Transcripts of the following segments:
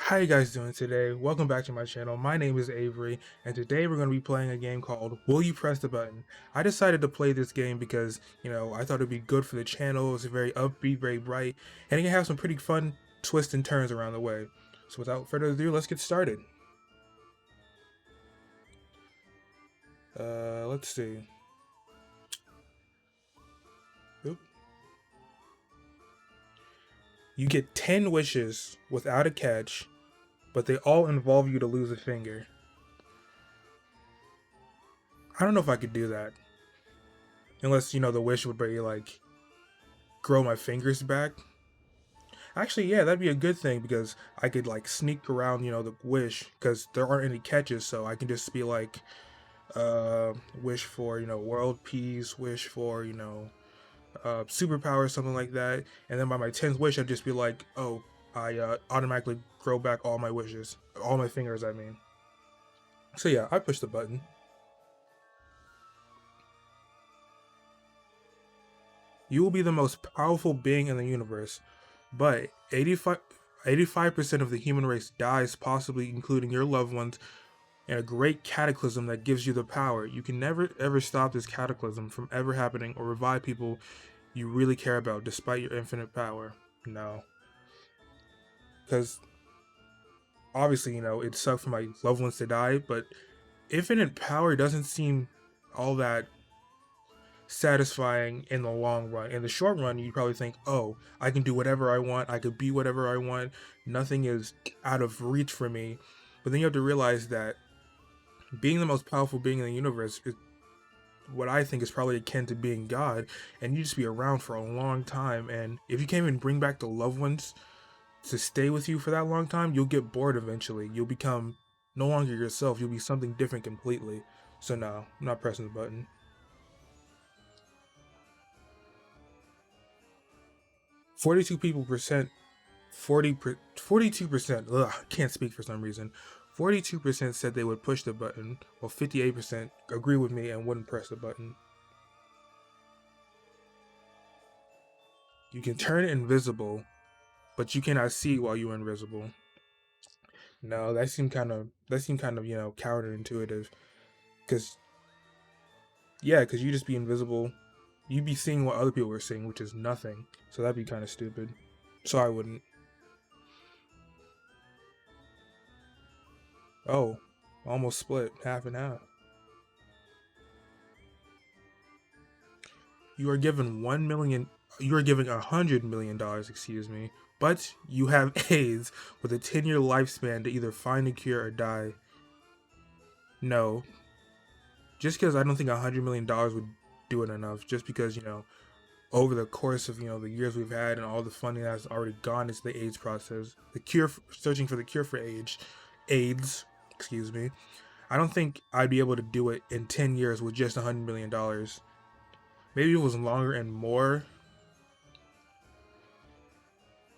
How you guys doing today? Welcome back to my channel. My name is Avery, and today we're going to be playing a game called Will You Press the Button? I decided to play this game because, I thought it'd be good for the channel. It's very upbeat, very bright, and it can have some pretty fun twists and turns around the way. So without further ado, let's get started. Let's see. Oop. You get 10 wishes without a catch, but they all involve you to lose a finger. I don't know if I could do that. Unless, the wish would be like grow my fingers back. Actually, yeah, that'd be a good thing because I could like sneak around, the wish because there aren't any catches, so I can just be like, wish for, world peace, wish for, superpower, something like that. And then by my 10th wish, I'd just be like, oh, I automatically grow back all my wishes, all my fingers, I mean. So yeah, I push the button. You will be the most powerful being in the universe, but 85% of the human race dies, possibly including your loved ones, in a great cataclysm that gives you the power. You can never ever stop this cataclysm from ever happening or revive people you really care about despite your infinite power. No. Because obviously, it sucks for my loved ones to die, but infinite power doesn't seem all that satisfying in the long run. In the short run, you probably think, oh, I can do whatever I want, I could be whatever I want, nothing is out of reach for me. But then you have to realize that being the most powerful being in the universe is what I think is probably akin to being God, and you just be around for a long time. And if you can't even bring back the loved ones to stay with you for that long time, you'll get bored eventually. You'll become no longer yourself, you'll be something different completely. So no, I'm not pressing the button. 42 people percent 42%, ugh, can't speak for some reason. 42% said they would push the button, while 58% agree with me and wouldn't press the button. You can turn invisible, but you cannot see while you're invisible. No, that seemed kind of counterintuitive. Cause because you just be invisible, you'd be seeing what other people are seeing, which is nothing. So that'd be kind of stupid. So I wouldn't. Oh, almost split, half and half. You are given 1 million. You are given $100 million, excuse me, but you have AIDS with a 10-year lifespan to either find a cure or die. No, just because I don't think $100 million would do it enough. Just because over the course of the years we've had and all the funding that's already gone into the AIDS process, searching for the cure for AIDS, excuse me. I don't think I'd be able to do it in 10 years with just $100 million. Maybe it was longer and more.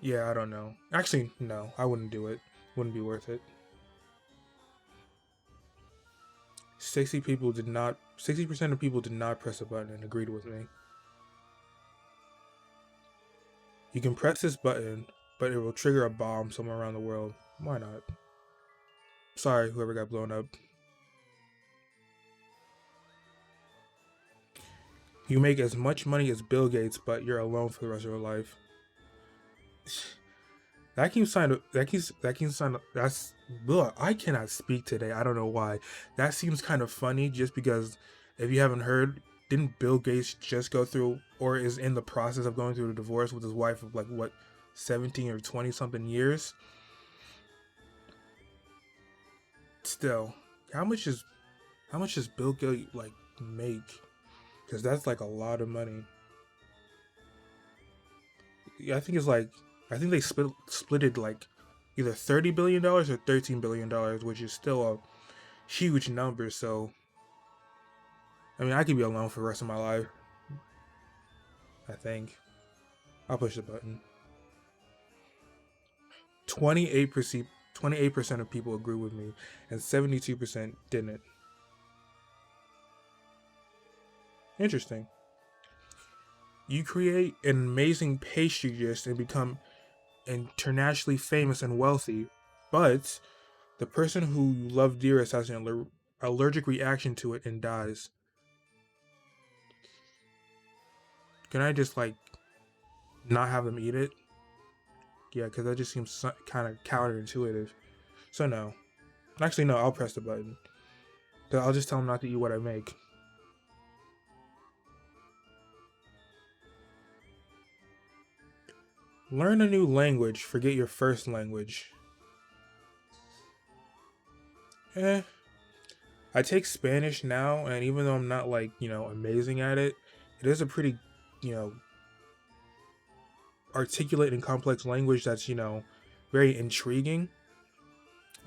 Yeah, I don't know. Actually, no, I wouldn't do it. Wouldn't be worth it. 60% of people did not press a button and agreed with me. You can press this button, but it will trigger a bomb somewhere around the world. Why not? Sorry, whoever got blown up. You make as much money as Bill Gates, but you're alone for the rest of your life. That keeps sign. That's. Ugh, I cannot speak today. I don't know why. That seems kind of funny, just because if you haven't heard, didn't Bill Gates just go through, or is in the process of going through a divorce with his wife of like what, 17 or 20 something years? Still, how much does Bill Gates like make? Because that's like a lot of money. Yeah, I think they split it like either $30 billion or $13 billion, which is still a huge number. So I mean, I could be alone for the rest of my life. I think I'll push the button. 28% of people agree with me, and 72% didn't. Interesting. You create an amazing pastry dish and become internationally famous and wealthy, but the person who you love dearest has an allergic reaction to it and dies. Can I just like not have them eat it? Yeah, because that just seems kind of counterintuitive. So no. Actually, no. I'll press the button. I'll just tell them not to eat what I make. Learn a new language. Forget your first language. I take Spanish now, and even though I'm not like, amazing at it, it is a pretty, you know, articulate and complex language that's, very intriguing.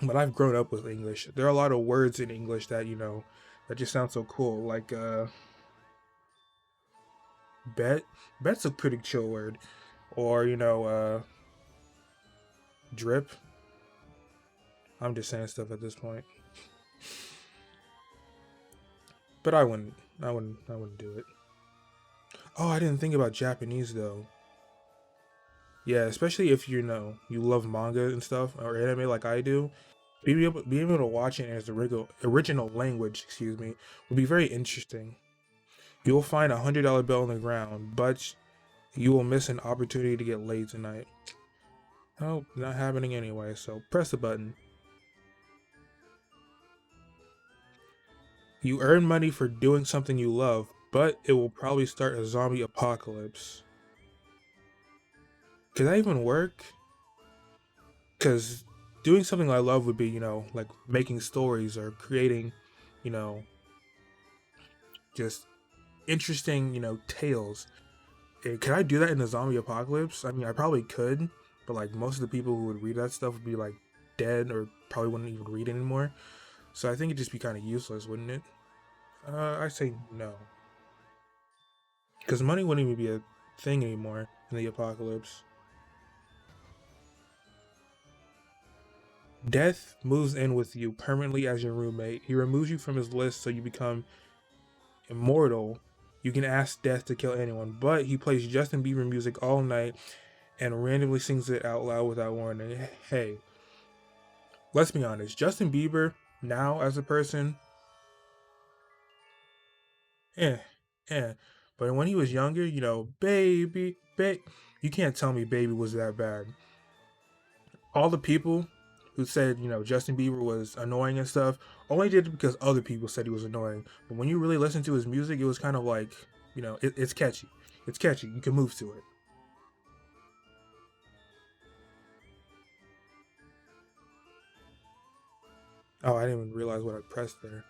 But I've grown up with English. There are a lot of words in English that, that just sound so cool. Like, bet. Bet's a pretty chill word. Or, drip. I'm just saying stuff at this point. But I wouldn't do it. Oh, I didn't think about Japanese though. Yeah, especially if you love manga and stuff or anime like I do. Being able to watch it in its original language, would be very interesting. You will find $100 bill on the ground, but you will miss an opportunity to get laid tonight. Oh, not happening anyway, so press the button. You earn money for doing something you love, but it will probably start a zombie apocalypse. Could that even work? Because doing something I love would be, like making stories or creating, just interesting, tales. Could I do that in the zombie apocalypse? I mean, I probably could, but like most of the people who would read that stuff would be like dead or probably wouldn't even read anymore. So I think it'd just be kind of useless, wouldn't it? I say no. Because money wouldn't even be a thing anymore in the apocalypse. Death moves in with you permanently as your roommate. He removes you from his list so you become immortal. You can ask Death to kill anyone, but he plays Justin Bieber music all night and randomly sings it out loud without warning. Hey, let's be honest. Justin Bieber, now as a person, eh. But when he was younger, baby, you can't tell me Baby was that bad. All the people who said, Justin Bieber was annoying and stuff, only did it because other people said he was annoying. But when you really listen to his music, it was kind of like, it's catchy. It's catchy. You can move to it. Oh, I didn't even realize what I pressed there.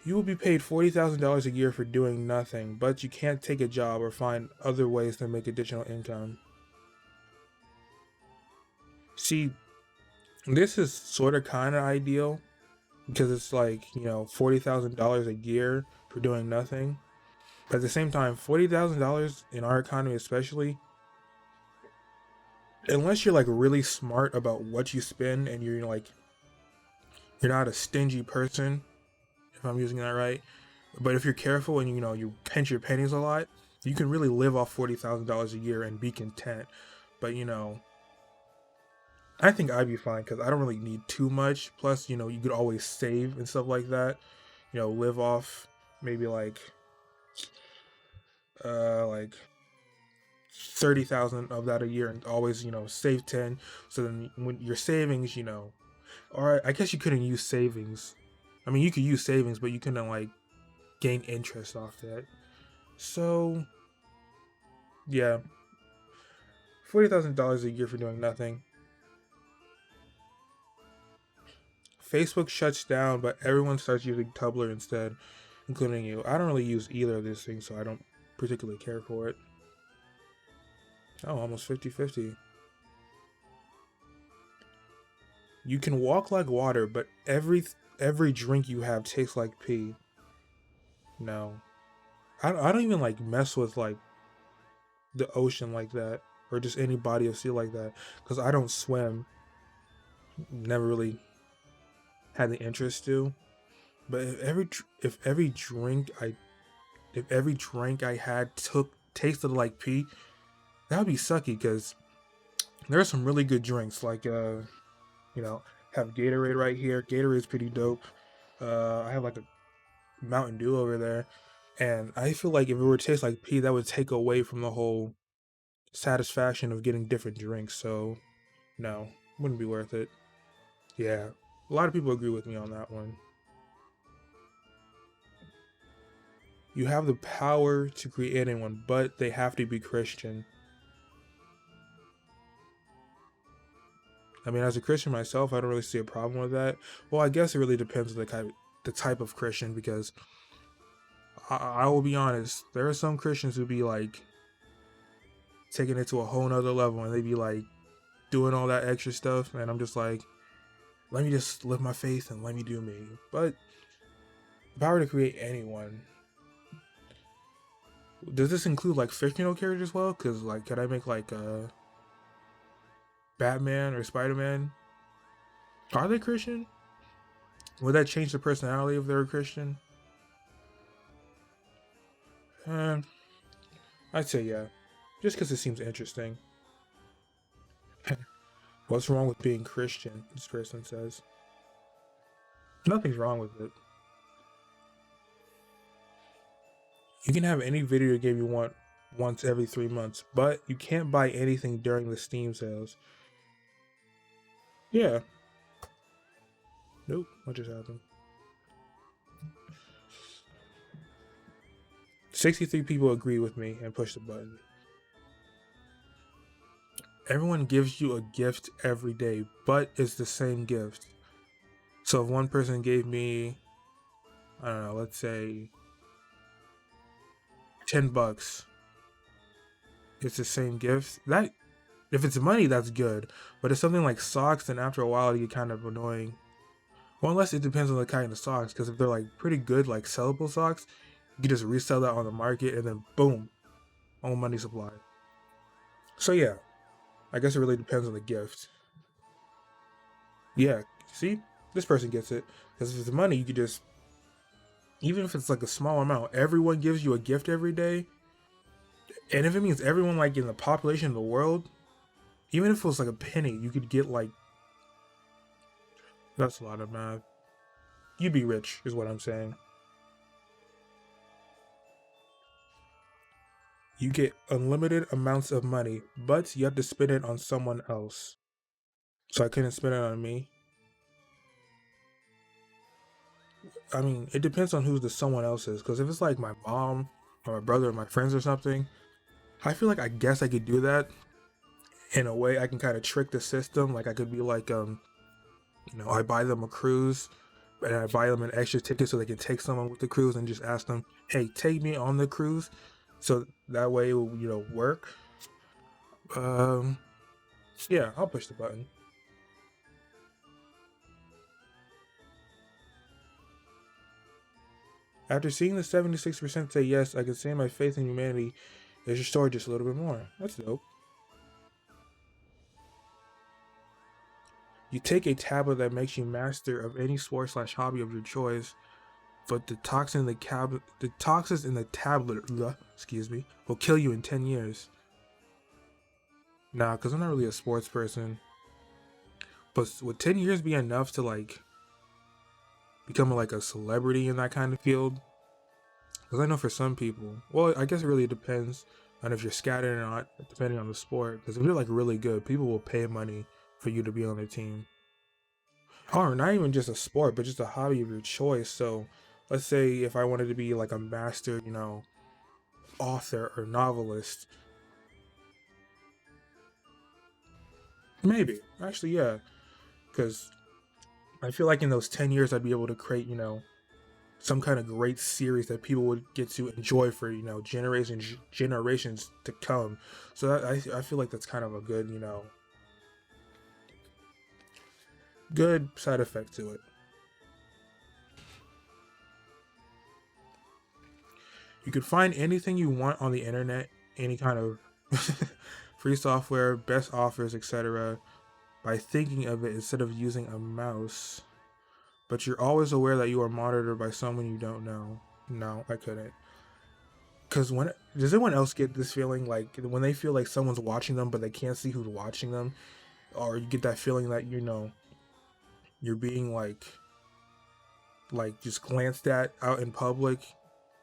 You will be paid $40,000 a year for doing nothing, but you can't take a job or find other ways to make additional income. See, this is sort of kind of ideal because it's like, $40,000 a year for doing nothing. But at the same time, $40,000 in our economy, especially, unless you're like really smart about what you spend and you're not a stingy person, if I'm using that right. But if you're careful and you pinch your pennies a lot, you can really live off $40,000 a year and be content. But I think I'd be fine because I don't really need too much. Plus, you could always save and stuff like that. Live off maybe like 30,000 of that a year and always save 10. So then when your savings, or I guess you couldn't use savings. I mean, you could use savings, but you couldn't like gain interest off that. So yeah, $40,000 a year for doing nothing. Facebook shuts down, but everyone starts using Tumblr instead, including you. I don't really use either of these things, so I don't particularly care for it. Oh, almost 50-50. You can walk like water, but every drink you have tastes like pee. No. I don't even like mess with like the ocean like that, or just any body of sea like that, because I don't swim. Never really had the interest to. But if every drink I had tasted like pee, that would be sucky because There are some really good drinks, like you know, have Gatorade right here. Gatorade's pretty dope. I have like a Mountain Dew over there, and I feel like if it were to taste like pee, that would take away from the whole satisfaction of getting different drinks. So no, wouldn't be worth it. Yeah, a lot of people agree with me on that one. You have the power to create anyone, but they have to be Christian. I mean, as a Christian myself, I don't really see a problem with that. Well, I guess it really depends on the type of Christian, because I will be honest, there are some Christians who be like taking it to a whole nother level, and they be like doing all that extra stuff, and I'm just like, let me just live my faith and let me do me. But the power to create anyone, does this include like fictional characters as well? Because like, could I make like Batman or Spider-Man? Are they Christian? Would that change the personality if they were Christian? Uh, I'd say yeah, just because it seems interesting. What's wrong with being Christian? This person says. Nothing's wrong with it. You can have any video game you want once every 3 months, but you can't buy anything during the Steam sales. Yeah. Nope. What just happened? 63 people agree with me and push the button. Everyone gives you a gift every day, but it's the same gift. So if one person gave me, I don't know, let's say $10, it's the same gift. That, if it's money, that's good. But it's something like socks, then after a while it get kind of annoying. Well, unless it depends on the kind of socks, because if they're like pretty good, like sellable socks, you can just resell that on the market, and then boom, all money supply. So yeah, I guess it really depends on the gift. Yeah, see, this person gets it, because if it's money, you could just, even if it's like a small amount, everyone gives you a gift every day, and if it means everyone like in the population of the world, even if it was like a penny, you could get like, that's a lot of math. You'd be rich, is what I'm saying. You get unlimited amounts of money, but you have to spend it on someone else. So I couldn't spend it on me. I mean, it depends on who the someone else is. Because if it's like my mom or my brother or my friends or something, I feel like I guess I could do that. In a way, I can kind of trick the system. Like I could be like, I buy them a cruise, and I buy them an extra ticket so they can take someone with the cruise, and just ask them, "Hey, take me on the cruise," so that way it will, work. Um, yeah, I'll push the button. After seeing the 76% say yes, I can say my faith in humanity is restored just a little bit more. That's dope. You take a tablet that makes you master of any sport/hobby of your choice, but the toxins in the tablet, excuse me, will kill you in 10 years. Nah, because I'm not really a sports person. But would 10 years be enough to like become like a celebrity in that kind of field? Because I know for some people, well, I guess it really depends on if you're scattered or not, depending on the sport. Because if you're like really good, people will pay money for you to be on their team. Or not even just a sport, but just a hobby of your choice. So let's say if I wanted to be like a master, author or novelist, maybe. Actually, yeah. Because I feel like in those 10 years, I'd be able to create, some kind of great series that people would get to enjoy for generations to come. So I feel like that's kind of a good good side effect to it. You could find anything you want on the internet, any kind of free software, best offers, etc., by thinking of it instead of using a mouse. But you're always aware that you are monitored by someone you don't know. No, I couldn't. Because when does anyone else get this feeling like when they feel like someone's watching them but they can't see who's watching them, or you get that feeling that you're being like just glanced at out in public,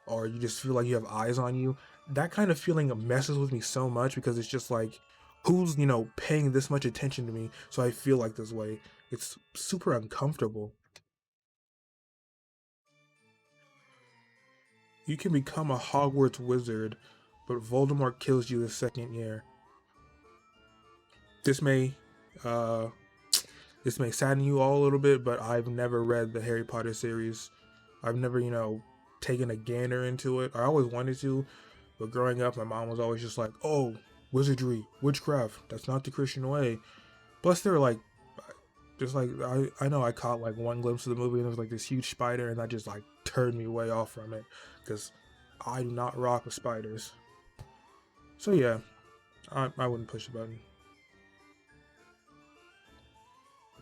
or you just feel like you have eyes on you. That kind of feeling messes with me so much because it's just like, who's paying this much attention to me so I feel like this way. It's super uncomfortable. You can become a Hogwarts wizard, but Voldemort kills you the second year. This may uh this may sadden you all a little bit, but I've never read the Harry Potter series. I've never, taken a gander into it. I always wanted to, but growing up, my mom was always just like, "Oh, wizardry, witchcraft. That's not the Christian way." Plus, they were like, just like I know I caught like one glimpse of the movie and there was like this huge spider, and that just like turned me way off from it because I do not rock with spiders. So yeah, I wouldn't push the button.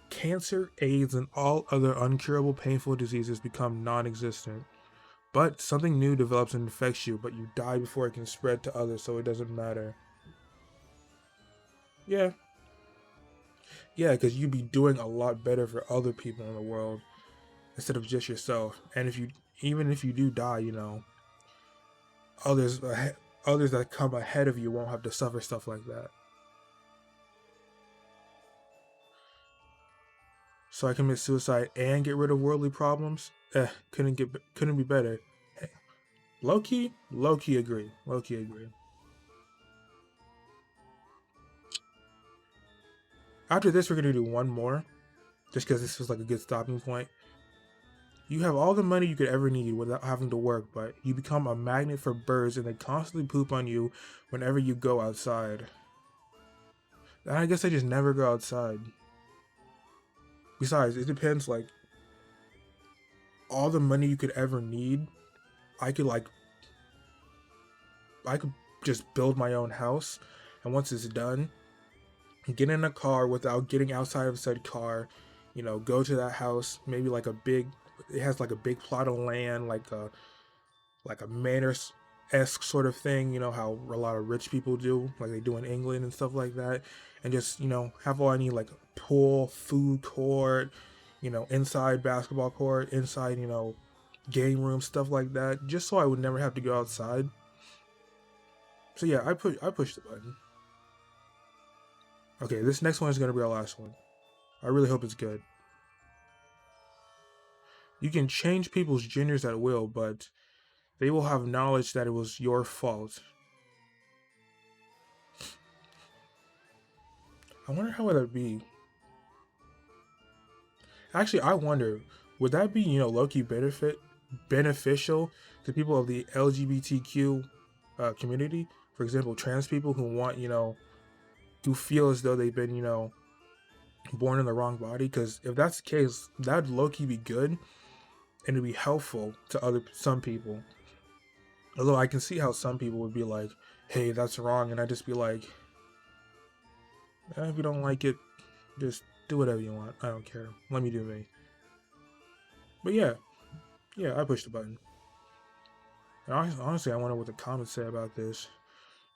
Cancer, AIDS, and all other uncurable painful diseases become non-existent. But something new develops and infects you, but you die before it can spread to others, so it doesn't matter. Yeah. Yeah, because you'd be doing a lot better for other people in the world instead of just yourself. And even if you do die, others others that come ahead of you won't have to suffer stuff like that. So I commit suicide and get rid of worldly problems? Couldn't be better. Low key agree. Low key agree. After this, we're gonna do one more, just because this was like a good stopping point. You have all the money you could ever need without having to work, but you become a magnet for birds and they constantly poop on you whenever you go outside. And I guess I just never go outside. Besides, it depends, like, all the money you could ever need, I could like I could just build my own house, and once it's done, get in a car without getting outside of said car, go to that house, maybe like it has like a big plot of land, like a manor-esque sort of thing, how a lot of rich people do, like they do in England and stuff like that, and just, have all I need, like a pool, food court, inside basketball court, inside, game room, stuff like that, just so I would never have to go outside. So yeah, I pushed the button. Okay, this next one is gonna be our last one. I really hope it's good. You can change people's genders at will, but they will have knowledge that it was your fault. I wonder how would that be. Actually, I wonder, would that be, low-key beneficial to people of the LGBTQ community? For example, trans people who want, who feel as though they've been, born in the wrong body. Because if that's the case, that'd low-key be good and it'd be helpful to some people. Although I can see how some people would be like, "Hey, that's wrong," and I'd just be like, if you don't like it, just do whatever you want. I don't care. Let me do me. But yeah, I pushed the button. And honestly, I wonder what the comments say about this.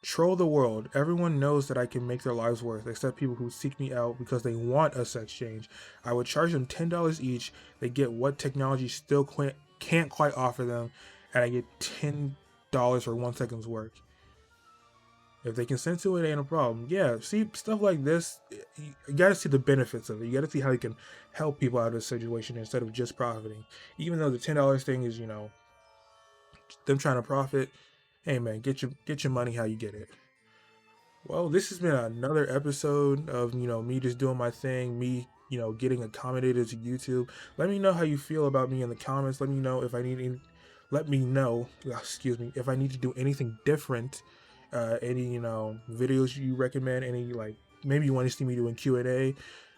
Troll the world. Everyone knows that I can make their lives worse, except people who seek me out because they want a sex change. I would charge them $10 each. They get what technology still can't quite offer them, and I get $10 for 1 second's work. If they consent to it, ain't a problem. Yeah, see, stuff like this, you gotta see the benefits of it. You gotta see how you can help people out of a situation instead of just profiting. Even though the $10 thing is, them trying to profit, hey man, get your money how you get it. Well, this has been another episode of, me just doing my thing, me, getting accommodated to YouTube. Let me know how you feel about me in the comments. Let me know if I need let me know, excuse me, if I need to do anything different. Any, videos you recommend, any, like, maybe you want to see me doing Q&A,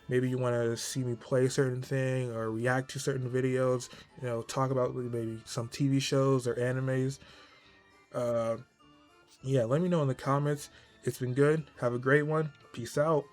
maybe you want to see me play a certain thing or react to certain videos, talk about maybe some TV shows or animes. Yeah, let me know in the comments. It's been good. Have a great one. Peace out.